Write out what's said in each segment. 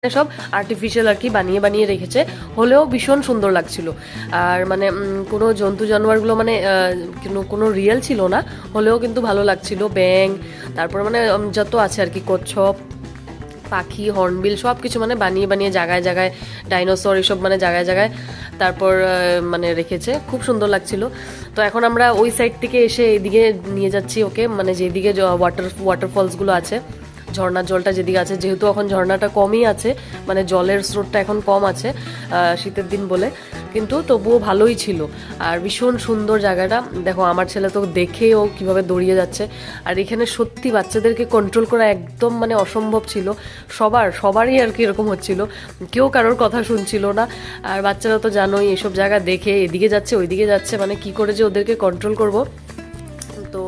সব আর্টিফিশিয়াল আর কি বানিয়ে বানিয়ে রেখেছে, হলেও ভীষণ সুন্দর লাগছিল। আর মানে কোনো জন্তু জানোয়ারগুলো মানে কোনো রিয়েল ছিল না, হলেও কিন্তু ভালো লাগছিল। ব্যাঙ, তারপর মানে যত আছে আর কি, কচ্ছপ, পাখি, হর্নবিল, সব কিছু মানে বানিয়ে বানিয়ে জায়গায় জায়গায়, ডাইনোসর এসব মানে জায়গায় জায়গায় তারপর মানে রেখেছে, খুব সুন্দর লাগছিল। তো এখন আমরা ওই সাইড থেকে এসে এইদিকে নিয়ে যাচ্ছি ওকে, মানে যেদিকে ওয়াটারফলসগুলো আছে, ঝর্ণার জলটা যেদিকে আছে, যেহেতু এখন ঝর্ণাটা কমই আছে, মানে জলের স্রোতটা এখন কম আছে শীতের দিন বলে, কিন্তু তবুও ভালোই ছিল। আর ভীষণ সুন্দর জায়গাটা, দেখো আমার ছেলে তো দেখেও কিভাবে দৌড়িয়ে যাচ্ছে। আর এখানে সত্যি বাচ্চাদেরকে কন্ট্রোল করা একদম মানে অসম্ভব ছিল, সবারই আর কি এরকম হচ্ছিল, কেউ কারোর কথা শুনছিল না। আর বাচ্চারা তো জানোই, এসব জায়গা দেখে এদিকে যাচ্ছে ওইদিকে যাচ্ছে, মানে কি করে যে ওদেরকে কন্ট্রোল করব। তো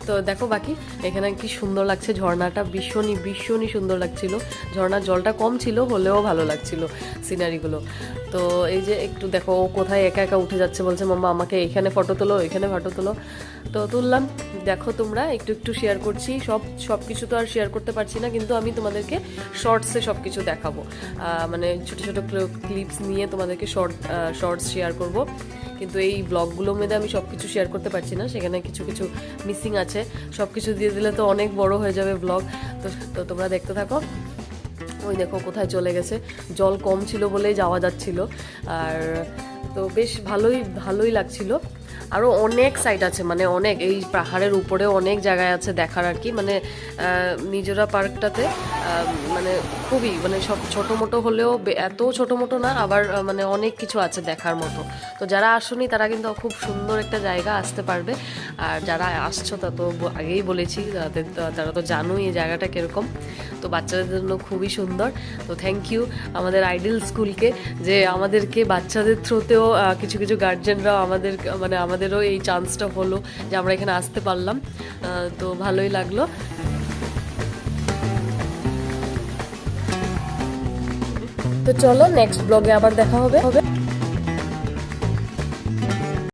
তো দেখো বাকি এখানে কি সুন্দর লাগছে, ঝর্ণাটা ভীষণই ভীষণই সুন্দর লাগছিল। ঝর্ণার জলটা কম ছিল, হলেও ভালো লাগছিল সিনারিগুলো। তো এই যে একটু দেখো ও কোথায় একা একা উঠে যাচ্ছে, বলছে মাম্মা আমাকে এখানে ফটো তোলো, এখানে ফটো তোলো। তো তুললাম, দেখো তোমরা একটু একটু শেয়ার করছি, সব কিছু তো আর শেয়ার করতে পারছি না, কিন্তু আমি তোমাদেরকে শর্টসে সব কিছু দেখাবো, মানে ছোটো ছোটো ক্লিপস নিয়ে তোমাদেরকে শর্টস শেয়ার করব। কিন্তু এই ব্লগগুলোর মধ্যে আমি সব কিছু শেয়ার করতে পারছি না, সেখানে কিছু কিছু মিসিং আছে, সব কিছু দিয়ে দিলে তো অনেক বড় হয়ে যাবে ব্লগ। তো তোমরা দেখতে থাকো। ওই দেখো কোথায় চলে গেছে, জল কম ছিল বলেই যাওয়া যাচ্ছিল। আর তো বেশ ভালোই লাগছিল। আরও অনেক সাইট আছে, মানে অনেক, এই পাহাড়ের উপরে অনেক জায়গায় আছে দেখার আর কি। মানে নিজেরা পার্কটাতে মানে খুবই মানে সব ছোটো মোটো হলেও এত ছোটো মোটো না, আবার মানে অনেক কিছু আছে দেখার মতো। তো যারা আসেনি তারা কিন্তু খুব সুন্দর একটা জায়গা, আসতে পারবে। আর যারা আসছো তা তো আগেই বলেছি, তারা তো জানোই এই জায়গাটা কীরকম। তো বাচ্চাদের জন্য খুবই সুন্দর। তো থ্যাংক ইউ আমাদের আইডল স্কুলকে, যে আমাদেরকে বাচ্চাদের থ্রুতেও কিছু কিছু গার্জেনরাও আমাদেরও এই চান্সটা হলো যে আমরা এখানে আসতে পারলাম। তো ভালোই লাগলো। তো চলো নেক্সট ব্লগে আবার দেখা হবে।